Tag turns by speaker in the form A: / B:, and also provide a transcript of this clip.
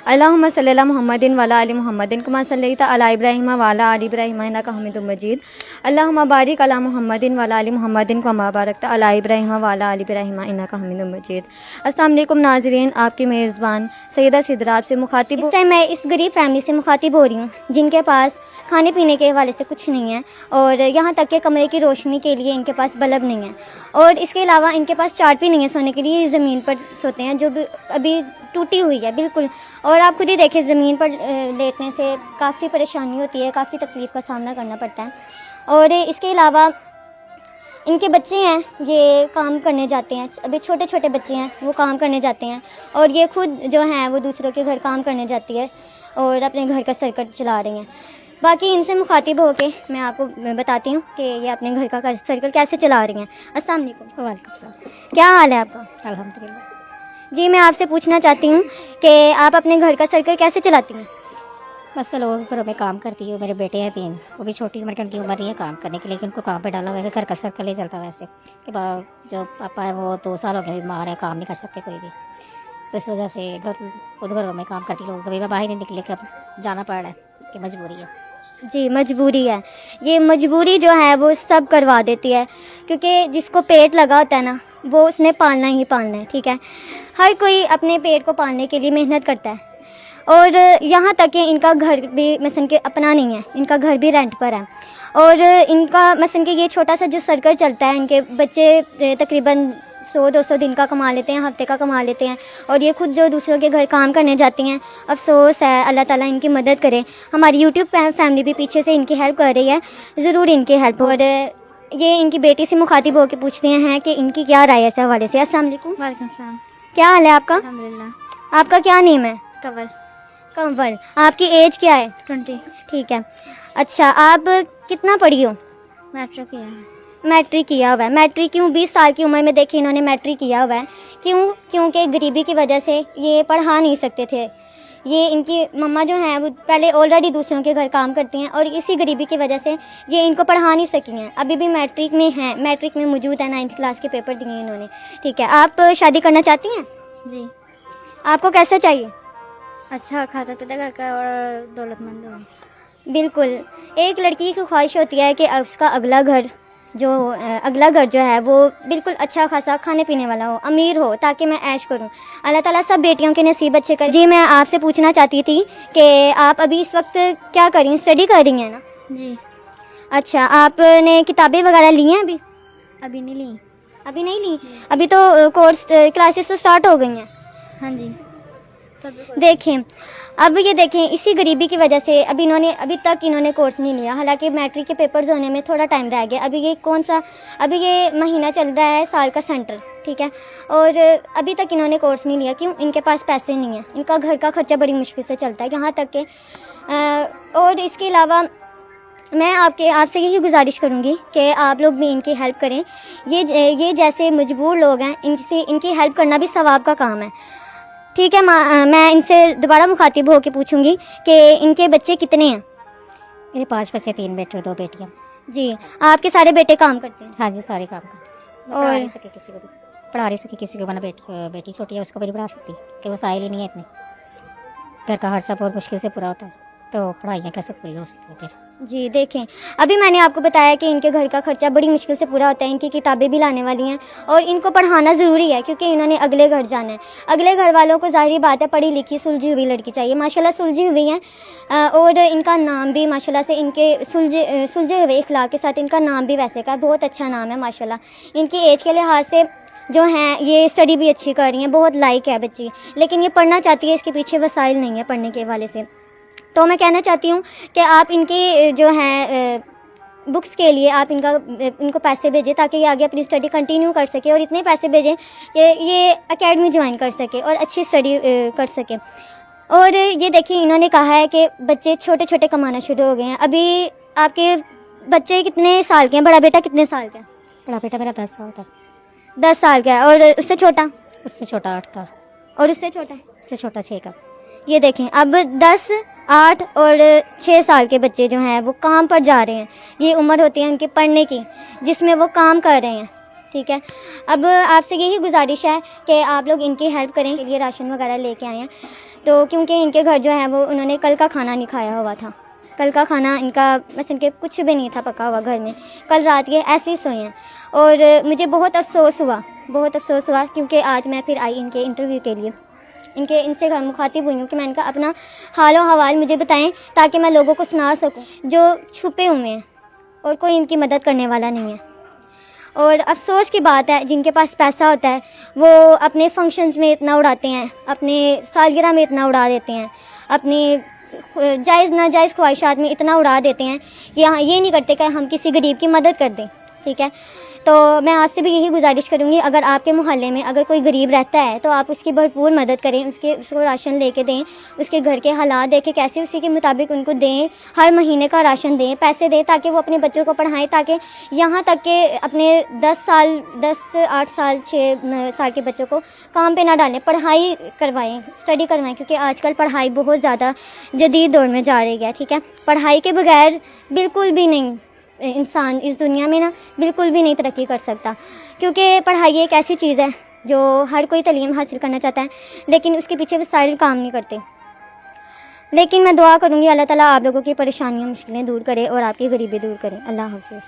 A: اللہم صلی علی محمد وعلی آل محمد کما صلیت علی ابراہیم وعلی آل ابراہیم انک حمید مجید اللہم بارک علی محمد وعلی آل محمد کما بارکت علی ابراہیم وعلی آل ابراہیم انک حمید مجید۔ السلام علیکم ناظرین، آپ کی میزبان سیدہ سدرا آپ سے مخاطب۔ اس ٹائم میں اس غریب فیملی سے مخاطب ہو رہی ہوں جن کے پاس کھانے پینے کے حوالے سے کچھ نہیں ہے، اور یہاں تک کہ کمرے کی روشنی کے لیے ان کے پاس بلب نہیں ہے، اور اس کے علاوہ ان کے پاس چارٹ بھی نہیں ہے سونے کے لیے، زمین پر سوتے ہیں جو ابھی ٹوٹی ہوئی ہے بالکل۔ اور آپ خود ہی دیکھیں زمین پر لیٹنے سے کافی پریشانی ہوتی ہے، کافی تکلیف کا سامنا کرنا پڑتا ہے۔ اور اس کے علاوہ ان کے بچے ہیں، یہ کام کرنے جاتے ہیں، ابھی چھوٹے چھوٹے بچے ہیں، وہ کام کرنے جاتے ہیں، اور یہ خود جو ہیں وہ دوسروں کے گھر کام کرنے جاتی ہے اور اپنے گھر کا سرکل چلا رہی ہیں۔ باقی ان سے مخاطب ہو کے میں آپ کو بتاتی ہوں کہ یہ اپنے گھر کا سرکل کیسے چلا رہی ہیں۔ السلام علیکم۔
B: وعلیکم السلام۔
A: کیا حال ہے آپ کا؟
B: الحمدللہ۔
A: جی میں آپ سے پوچھنا چاہتی ہوں کہ آپ اپنے گھر کا سرکل کیسے چلاتی ہیں؟
B: بس میں لوگوں کے گھروں میں کام کرتی ہوں، میرے بیٹے ہیں 3، وہ بھی چھوٹی عمر کے، ان کی عمر نہیں ہے کام کرنے کے، لیکن ان کو کام پہ ڈالا ہوا ہے کہ گھر کا سرکل ہی چلتا ہے ویسے کہ جو پاپا ہے وہ 2 سال ہو گئے بیمار ہیں، کام نہیں کر سکتے کوئی بھی، تو اس وجہ سے خود گھروں میں کام کرتی ہوں، کبھی میں باہر نہیں نکلے کہ اب جانا پڑ رہا ہے کہ مجبوری ہے۔
A: جی مجبوری ہے، یہ مجبوری جو ہے وہ سب کروا دیتی ہے، کیونکہ جس کو پیٹ لگا ہوتا ہے نا وہ اس نے پالنا ہی پالنا ہے، ٹھیک ہے۔ ہر کوئی اپنے پیٹ کو پالنے کے لیے محنت کرتا ہے، اور یہاں تک کہ ان کا گھر بھی مثلاً کہ اپنا نہیں ہے، ان کا گھر بھی رینٹ پر ہے، اور ان کا مثلاً کہ یہ چھوٹا سا جو سرکل چلتا ہے، ان کے بچے تقریباً 100-200 دن کا کما لیتے ہیں، ہفتے کا کما لیتے ہیں، اور یہ خود جو دوسروں کے گھر کام کرنے جاتی ہیں۔ افسوس ہے، اللہ تعالیٰ ان کی مدد کرے۔ ہماری یوٹیوب فیملی بھی پیچھے سے ان کی ہیلپ کر رہی ہے، ضرور ان کی ہیلپ۔ اور یہ ان کی بیٹی سے مخاطب ہو کے پوچھتے ہیں کہ ان کی کیا رائے ہے اس حوالے سے۔ السلام علیکم۔
B: وعلیکم السلام۔
A: کیا حال ہے آپ کا؟
B: الحمدللہ۔
A: آپ کا کیا نیم ہے؟
B: قبل
A: کنول۔ آپ کی ایج کیا ہے؟
B: 20
A: ٹھیک ہے۔ اچھا، آپ کتنا پڑھی ہو؟
B: میٹرک کیا ہے۔
A: میٹرک کیا ہوا ہے۔ میٹرک کیوں 20 سال کی عمر میں دیکھیں انہوں نے میٹرک کیا ہوا ہے، کیونکہ غریبی کی وجہ سے یہ پڑھا نہیں سکتے تھے۔ یہ ان کی مما جو ہیں وہ پہلے آلریڈی دوسروں کے گھر کام کرتی ہیں، اور اسی غریبی کی وجہ سے یہ ان کو پڑھا نہیں سکی ہیں، ابھی بھی میٹرک میں ہیں، میٹرک میں موجود ہے، 9th کلاس کے پیپر دیے انہوں نے، ٹھیک ہے۔ آپ شادی کرنا چاہتی ہیں؟
B: جی۔
A: آپ کو کیسا چاہیے؟
B: اچھا کھاتا پیتا گھر کا اور دولت مند ہو۔
A: بالکل، ایک لڑکی کی خواہش ہوتی ہے کہ اس کا اگلا گھر جو ہے وہ بالکل اچھا خاصا کھانے پینے والا ہو، امیر ہو، تاکہ میں عیش کروں۔ اللہ تعالیٰ سب بیٹیوں کے نصیب اچھے کر۔ جی میں آپ سے پوچھنا چاہتی تھی کہ آپ ابھی اس وقت کیا کر رہی ہیں؟ اسٹڈی کر رہی ہیں نا؟
B: جی۔
A: اچھا، آپ نے کتابیں وغیرہ لی ہیں ابھی؟
B: ابھی نہیں لی۔
A: ابھی نہیں لی؟ ابھی تو کورس کلاسز تو اسٹارٹ ہو گئی ہیں۔
B: ہاں جی۔
A: دیکھیں اب یہ دیکھیں، اسی غریبی کی وجہ سے ابھی تک انہوں نے کورس نہیں لیا، حالانکہ میٹرک کے پیپرز ہونے میں تھوڑا ٹائم رہ گیا۔ ابھی یہ مہینہ چل رہا ہے سال کا سینٹر، ٹھیک ہے، اور ابھی تک انہوں نے کورس نہیں لیا۔ کیوں؟ ان کے پاس پیسے نہیں ہیں، ان کا گھر کا خرچہ بڑی مشکل سے چلتا ہے، یہاں تک کہ اور اس کے علاوہ میں آپ سے یہی گزارش کروں گی کہ آپ لوگ بھی ان کی ہیلپ کریں۔ یہ جیسے مجبور لوگ ہیں، ان کی ہیلپ کرنا بھی ثواب کا کام ہے، ٹھیک ہے۔ میں ان سے دوبارہ مخاطب ہو کے پوچھوں گی کہ ان کے بچے کتنے ہیں؟
B: میرے 5 بچے، 3 بیٹے اور 2 بیٹیاں۔
A: جی، آپ کے سارے بیٹے کام کرتے ہیں؟
B: ہاں جی، سارے کام کرتے ہیں۔
A: اور
B: پڑھا نہیں سکے کسی کو بھی، پڑھا نہیں سکے کسی کو، ورنہ بیٹی چھوٹی ہے اس کو بھی نہیں پڑھا سکتی کہ وہ سائل ہی نہیں ہے اتنے، گھر کا خرچہ بہت مشکل سے پورا ہوتا ہے، تو پڑھائیاں کیسے پوری ہو سکتی ہیں پھر؟
A: جی دیکھیں، ابھی میں نے آپ کو بتایا کہ ان کے گھر کا خرچہ بڑی مشکل سے پورا ہوتا ہے، ان کی کتابیں بھی لانے والی ہیں، اور ان کو پڑھانا ضروری ہے کیونکہ انہوں نے اگلے گھر جانا ہے۔ اگلے گھر والوں کو ظاہری بات ہے پڑھی لکھی سلجھی ہوئی لڑکی چاہیے، ماشاءاللہ سلجھی ہوئی ہیں، اور ان کا نام بھی ماشاءاللہ سے ان کے سلجھے ہوئے اخلاق کے ساتھ ان کا نام بھی ویسے کا بہت اچھا نام ہے ماشاءاللہ۔ ان کی ایج کے لحاظ سے جو ہیں یہ اسٹڈی بھی اچھی کر رہی ہیں، بہت لائق ہے بچی، لیکن یہ پڑھنا چاہتی ہے، اس کے پیچھے وسائل نہیں ہے پڑھنے کے حوالے سے۔ تو میں کہنا چاہتی ہوں کہ آپ ان کی جو ہیں بکس کے لیے آپ ان کو پیسے بھیجیں تاکہ یہ آگے اپنی اسٹڈی کنٹینیو کر سکے، اور اتنے پیسے بھیجیں کہ یہ اکیڈمی جوائن کر سکے اور اچھی اسٹڈی کر سکے۔ اور یہ دیکھیں انہوں نے کہا ہے کہ بچے چھوٹے چھوٹے کمانا شروع ہو گئے ہیں۔ ابھی آپ کے بچے کتنے سال کے ہیں؟ بڑا بیٹا کتنے سال کا ہے؟
B: بڑا بیٹا میرا 10 سال کا۔
A: 10 سال کا ہے، اور اس سے چھوٹا؟
B: اس سے چھوٹا 8 کا۔
A: اور اس سے چھوٹا؟
B: اس سے چھوٹا 6 کا۔
A: یہ دیکھیں اب 10، 8 اور 6 سال کے بچے جو ہیں وہ کام پر جا رہے ہیں، یہ عمر ہوتی ہے ان کے پڑھنے کی جس میں وہ کام کر رہے ہیں، ٹھیک ہے۔ اب آپ سے یہی گزارش ہے کہ آپ لوگ ان کی ہیلپ کریں، کے لیے راشن وغیرہ لے کے آئے ہیں، تو کیونکہ ان کے گھر جو ہے وہ انہوں نے کل کا کھانا نہیں کھایا ہوا تھا. کل کا کھانا ان کا مثلا کہ کچھ بھی نہیں تھا پکا ہوا گھر میں. کل رات یہ ایسے ہی سوئے ہیں. اور مجھے بہت افسوس ہوا کیونکہ آج میں پھر آئی ان کے انٹرویو کے لیے. ان سے مخاطب ہوئی ہوں کہ میں ان کا اپنا حال و حوال مجھے بتائیں تاکہ میں لوگوں کو سنا سکوں جو چھپے ہوئے ہیں اور کوئی ان کی مدد کرنے والا نہیں ہے. اور افسوس کی بات ہے جن کے پاس پیسہ ہوتا ہے وہ اپنے فنکشنز میں اتنا اڑاتے ہیں, اپنے سالگرہ میں اتنا اڑا دیتے ہیں, اپنی جائز ناجائز خواہشات میں اتنا اڑا دیتے ہیں کہ یہ نہیں کرتے کہ ہم کسی غریب کی مدد کر دیں. ٹھیک ہے, تو میں آپ سے بھی یہی گزارش کروں گی, اگر آپ کے محلے میں اگر کوئی غریب رہتا ہے تو آپ اس کی بھرپور مدد کریں, اس کو راشن لے کے دیں, اس کے گھر کے حالات دیکھیں کیسے اسی کے مطابق ان کو دیں, ہر مہینے کا راشن دیں, پیسے دیں تاکہ وہ اپنے بچوں کو پڑھائیں, تاکہ یہاں تک کہ اپنے 8 سال 6 سال کے بچوں کو کام پہ نہ ڈالیں, پڑھائی کروائیں, اسٹڈی کروائیں, کیونکہ آج کل پڑھائی بہت زیادہ جدید دور میں جا رہی ہے. ٹھیک ہے, پڑھائی کے بغیر بالکل بھی نہیں انسان اس دنیا میں بالکل بھی نہیں ترقی کر سکتا, کیونکہ پڑھائی ایک ایسی چیز ہے جو ہر کوئی تعلیم حاصل کرنا چاہتا ہے لیکن اس کے پیچھے وسائل کام نہیں کرتے. لیکن میں دعا کروں گی اللہ تعالیٰ آپ لوگوں کی پریشانیاں مشکلیں دور کرے اور آپ کی غریبی دور کرے. اللہ حافظ.